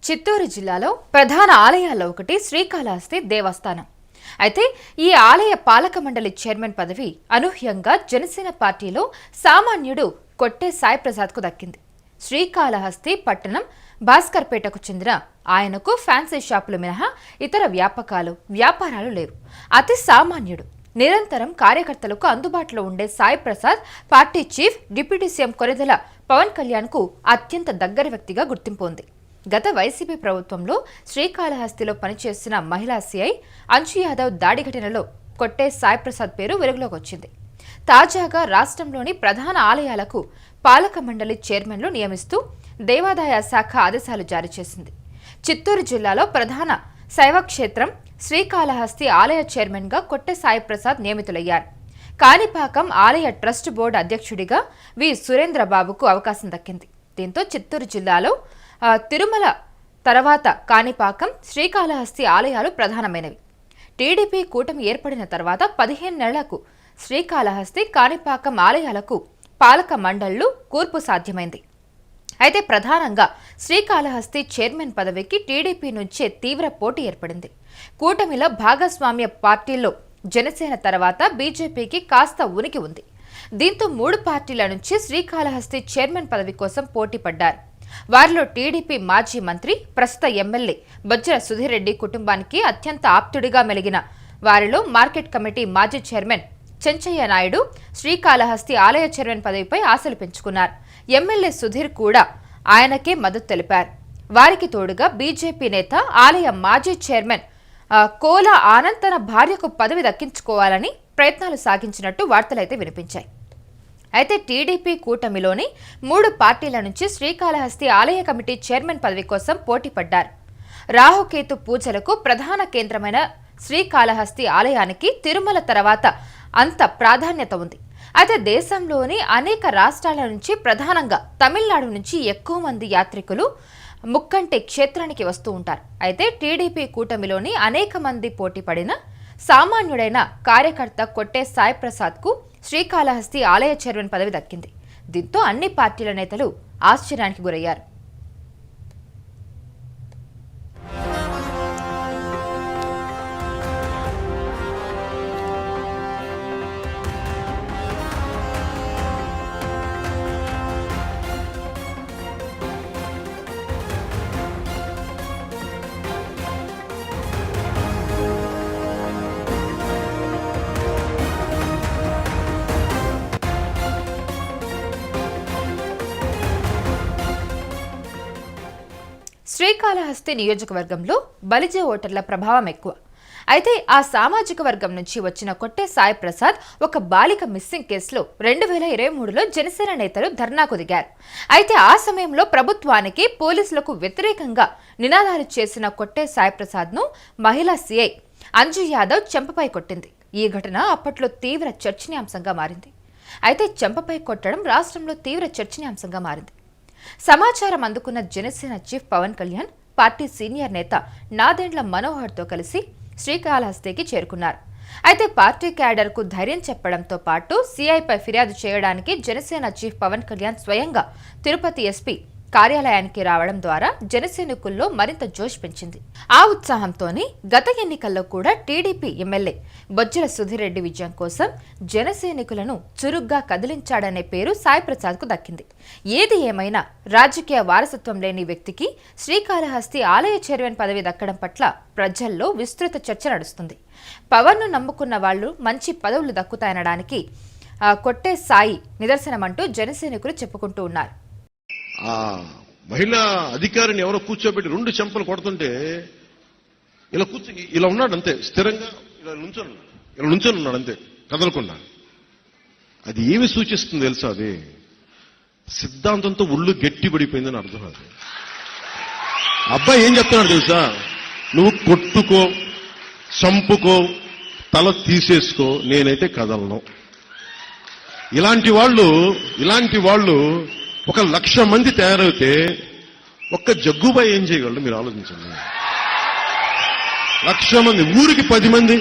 చిత్తూరు జిల్లాలో ప్రధాన ఆలయాల్లో ఒకటి శ్రీకాళహస్తి దేవస్థానం. అయితే ఈ ఆలయ పాలక మండలి చైర్మన్ పదవి అనూహ్యంగా జనసేన పార్టీలో సామాన్యుడు కొట్టే సాయి ప్రసాద్కు దక్కింది. శ్రీకాళహస్తి పట్టణం భాస్కర్పేటకు చెందిన ఆయనకు ఫ్యాన్సీ షాపులు మినహా ఇతర వ్యాపారాలు లేవు. అతి సామాన్యుడు. నిరంతరం కార్యకర్తలకు అందుబాటులో ఉండే Sai Prasad party chief deputy CM Konidela Pawan Kalyan కు అత్యంత దగ్గర వ్యక్తిగా గుర్తింపు ఉంది. గత వైసీపీ ప్రభుత్వంలో శ్రీకాళహస్తిలో పనిచేసిన మహిళా సీఐ అంశు యాదవ్ దాడి ఘటనలో కొట్టే సాయి ప్రసాద్ పేరు వెలుగులోకి వచ్చింది. తాజాగా రాష్ట్రంలోని ప్రధాన ఆలయాలకు పాలక మండలి చైర్మన్లు నియమిస్తూ దేవాదాయ శాఖ ఆదేశాలు జారీ చేసింది. చిత్తూరు జిల్లాలో ప్రధాన శైవక్షేత్రం శ్రీకాళహస్తి ఆలయ చైర్మన్ గా కొట్టే సాయి ప్రసాద్ నియమితులయ్యారు. కాణిపాకం ఆలయ ట్రస్ట్ బోర్డు అధ్యక్షుడిగా వి సురేంద్రబాబుకు అవకాశం దక్కింది. దీంతో చిత్తూరు జిల్లాలో తిరుమల తర్వాత కాణిపాకం, శ్రీకాళహస్తి ఆలయాలు ప్రధానమైనవి. టీడీపీ కూటమి ఏర్పడిన తర్వాత 15 నెలలకు శ్రీకాళహస్తి, కాణిపాకం ఆలయాలకు పాలక మండళ్లు కూర్పు సాధ్యమైంది. అయితే ప్రధానంగా శ్రీకాళహస్తి చైర్మన్ పదవికి టీడీపీ నుంచే తీవ్ర పోటీ ఏర్పడింది. కూటమిలో భాగస్వామ్య పార్టీల్లో జనసేన తర్వాత బీజేపీకి కాస్త ఉనికి ఉంది. దీంతో 3 పార్టీల నుంచి శ్రీకాళహస్తి చైర్మన్ పదవి కోసం పోటీ పడ్డారు. వారిలో టీడీపీ మాజీ మంత్రి, ప్రస్తుత ఎమ్మెల్యే బొజ్జల సుధీర్ రెడ్డి కుటుంబానికి అత్యంత ఆప్తుడిగా మెలిగిన వారిలో మార్కెట్ కమిటీ మాజీ చైర్మన్ చెంచయ్య నాయుడు శ్రీకాళహస్తి ఆలయ చైర్మన్ పదవిపై ఆశలు పెంచుకున్నారు. ఎమ్మెల్యే సుధీర్ కూడా ఆయనకే మద్దతు తెలిపారు. వారికి తోడుగా బీజేపీ నేత, ఆలయ మాజీ చైర్మన్ కోలా ఆనంద్ తన భార్యకు పదవి దక్కించుకోవాలని ప్రయత్నాలు సాగించినట్టు వార్తలైతే వినిపించాయి. అయితే టీడీపీ కూటమిలోని 3 పార్టీల నుంచి శ్రీకాళహస్తి ఆలయ కమిటీ చైర్మన్ పదవి కోసం పోటీ పడ్డారు. రాహుకేతు పూజలకు ప్రధాన కేంద్రమైన శ్రీకాళహస్తి ఆలయానికి తిరుమల తర్వాత అంత ప్రాధాన్యత ఉంది. అయితే దేశంలోని అనేక రాష్ట్రాల నుంచి, ప్రధానంగా తమిళనాడు నుంచి ఎక్కువ మంది యాత్రికులు ముక్కంటి క్షేత్రానికి వస్తూ ఉంటారు. అయితే టీడీపీ కూటమిలోని అనేక మంది పోటీ పడిన సామాన్యుడైన కార్యకర్త కొట్టే సాయి ప్రసాద్ కు శ్రీకాళహస్తి ఆలయ చైర్మన్ పదవి దక్కింది. దీంతో అన్ని పార్టీల నేతలు ఆశ్చర్యానికి గురయ్యారు. శ్రీకాళహస్తి నియోజకవర్గంలో బలిజే ఓటర్ల ప్రభావం ఎక్కువ. అయితే ఆ సామాజిక వర్గం నుంచి వచ్చిన కొట్టే సాయి ప్రసాద్ ఒక బాలిక మిస్సింగ్ కేసులో 2023లో జనసేన నేతలు ధర్నాకు దిగారు. అయితే ఆ సమయంలో ప్రభుత్వానికి, పోలీసులకు వ్యతిరేకంగా నినాదాలు చేసిన కొట్టే సాయి ప్రసాద్ ను మహిళా సీఐ అంజు యాదవ్ చెంపపై కొట్టింది. ఈ ఘటన అప్పట్లో తీవ్ర చర్చనీయాంశంగా మారింది. అయితే చెంపపై కొట్టడం రాష్ట్రంలో తీవ్ర చర్చనీయాంశంగా మారింది. సమాచారం అందుకున్న Janasena chief Pawan Kalyan party senior నేత నాదెండ్ల మనోహర్తో కలిసి శ్రీకాళహస్తికి చేరుకున్నారు. అయితే పార్టీ క్యాడర్ కు ధైర్యం చెప్పడంతో పాటు సీఐపై ఫిర్యాదు చేయడానికి జనసేన చీఫ్ పవన్ కళ్యాణ్ స్వయంగా తిరుపతి ఎస్పీ కార్యాలయానికి రావడం ద్వారా జనసైనికుల్లో మరింత జోష్ పెంచింది. ఆ ఉత్సాహంతోనే గత ఎన్నికల్లో కూడా టీడీపీ ఎమ్మెల్యే బొజ్జల సుధీర్ రెడ్డి విజయం కోసం జనసైనికులను చురుగ్గా కదిలించాడనే పేరు సాయి ప్రసాద్ కు దక్కింది. ఏది ఏమైనా రాజకీయ వారసత్వం లేని వ్యక్తికి శ్రీకాళహస్తి ఆలయ చైర్మన్ పదవి దక్కడం పట్ల ప్రజల్లో విస్తృత చర్చ నడుస్తుంది. పవన్ ను నమ్ముకున్న వాళ్లు మంచి పదవులు దక్కుతాయనడానికి కొట్టే సాయి నిదర్శనమంటూ జనసైనికులు చెప్పుకుంటూ ఉన్నారు. ఆ మహిళా అధికారిని ఎవరో కూర్చోబెట్టి 2 చెంపలు కొడుతుంటే ఇలా ఉన్నాడు అంతే, స్థిరంగా ఇలా నుంచొని ఉన్నాడు అంతే, కదలకుండా. అది ఏమి సూచిస్తుంది తెలుసా? అది సిద్ధాంతంతో ఒళ్ళు గట్టిపడిపోయిందని అర్థం. అది అబ్బాయి ఏం చెప్తున్నాడు తెలుసా? నువ్వు కొట్టుకో, చంపుకో, తల తీసేసుకో, నేనైతే కదలను. ఇలాంటి వాళ్ళు 1,00,000 మంది తయారైతే ఒక్క జగ్గుబాయి ఏం చేయగలడు? మీరు ఆలోచించండి. 1,00,000 మంది, ఊరికి 10 మంది